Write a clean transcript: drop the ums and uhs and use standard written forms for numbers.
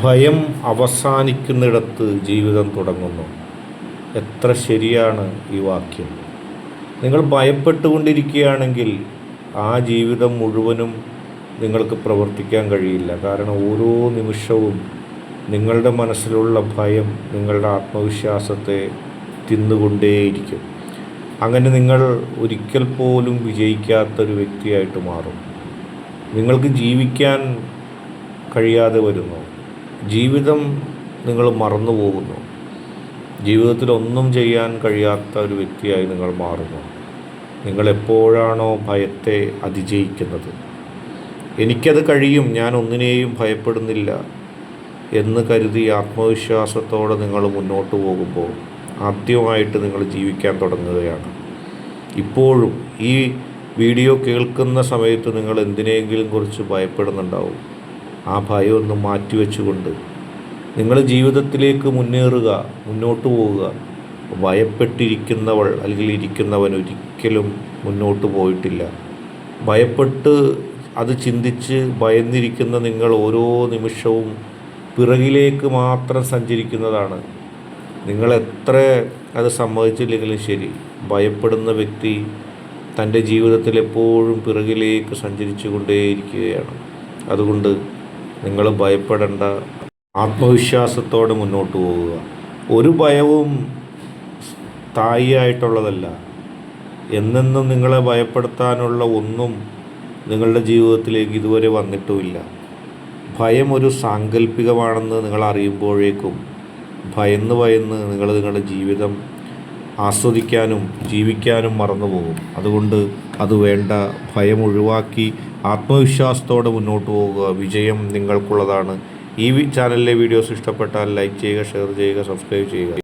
ഭയം അവസാനിക്കുന്നിടത്ത് ജീവിതം തുടങ്ങുന്നു. എത്ര ശരിയാണ് ഈ വാക്യം. നിങ്ങൾ ഭയപ്പെട്ടുകൊണ്ടിരിക്കുകയാണെങ്കിൽ ആ ജീവിതം മുഴുവനും നിങ്ങൾക്ക് പ്രവർത്തിക്കാൻ കഴിയില്ല. കാരണം ഓരോ നിമിഷവും നിങ്ങളുടെ മനസ്സിലുള്ള ഭയം നിങ്ങളുടെ ആത്മവിശ്വാസത്തെ തിന്നുകൊണ്ടേയിരിക്കും. അങ്ങനെ നിങ്ങൾ ഒരിക്കൽ പോലും വിജയിക്കാത്തൊരു വ്യക്തിയായിട്ട് മാറും. നിങ്ങൾക്ക് ജീവിക്കാൻ കഴിയാതെ വരുന്നു. ജീവിതം നിങ്ങൾ മറന്നു പോകുന്നു. ജീവിതത്തിൽ ഒന്നും ചെയ്യാൻ കഴിയാത്ത ഒരു വ്യക്തിയായി നിങ്ങൾ മാറുന്നു. നിങ്ങൾ എപ്പോഴാണോ ഭയത്തെ അതിജയിക്കുന്നത്, എനിക്കത് കഴിയും, ഞാൻ ഒന്നിനെയും ഭയപ്പെടുന്നില്ല എന്ന് കരുതി ആത്മവിശ്വാസത്തോടെ നിങ്ങൾ മുന്നോട്ട് പോകുമ്പോൾ ആദ്യമായിട്ട് നിങ്ങൾ ജീവിക്കാൻ തുടങ്ങുകയാണ്. ഇപ്പോഴും ഈ വീഡിയോ കേൾക്കുന്ന സമയത്ത് നിങ്ങൾ എന്തിനെങ്കിലും കുറിച്ച് ഭയപ്പെടുന്നുണ്ടാവും. ആ ഭയം ഒന്ന് മാറ്റിവെച്ചുകൊണ്ട് നിങ്ങൾ ജീവിതത്തിലേക്ക് മുന്നേറുക, മുന്നോട്ട് പോവുക. ഭയപ്പെട്ടിരിക്കുന്നവൾ അല്ലെങ്കിൽ ഇരിക്കുന്നവൻ ഒരിക്കലും മുന്നോട്ട് പോയിട്ടില്ല. ഭയപ്പെട്ട് അത് ചിന്തിച്ച് ഭയന്നിരിക്കുന്ന നിങ്ങൾ ഓരോ നിമിഷവും പിറകിലേക്ക് മാത്രം സഞ്ചരിക്കുന്നതാണ്. നിങ്ങൾ എത്ര അത് സമ്മതിച്ചില്ലെങ്കിലും ശരി, ഭയപ്പെടുന്ന വ്യക്തി തൻ്റെ ജീവിതത്തിൽ എപ്പോഴും പിറകിലേക്ക് സഞ്ചരിച്ചു കൊണ്ടേയിരിക്കുകയാണ്. അതുകൊണ്ട് നിങ്ങൾ ഭയപ്പെടേണ്ട, ആത്മവിശ്വാസത്തോടെ മുന്നോട്ട് പോവുക. ഒരു ഭയവും സ്ഥായിയായിട്ടുള്ളതല്ല. എന്നെന്നും നിങ്ങളെ ഭയപ്പെടുത്താനുള്ള ഒന്നും നിങ്ങളുടെ ജീവിതത്തിലേക്ക് ഇതുവരെ വന്നിട്ടുമില്ല. ഭയം ഒരു സാങ്കല്പികമാണെന്ന് നിങ്ങൾ അറിയുമ്പോഴേക്കും ഭയന്ന് നിങ്ങൾ നിങ്ങളുടെ ജീവിതം ആസ്വദിക്കാനും ജീവിക്കാനും മറന്നുപോകും. അതുകൊണ്ട് അത് വേണ്ട. ഭയം ഒഴിവാക്കി ആത്മവിശ്വാസത്തോടെ മുന്നോട്ട് പോവുക. വിജയം നിങ്ങൾക്കുള്ളതാണ്. ഈ ചാനലിലെ വീഡിയോസ് ഇഷ്ടപ്പെട്ടാൽ ലൈക്ക് ചെയ്യുക, ഷെയർ ചെയ്യുക, സബ്സ്ക്രൈബ് ചെയ്യുക.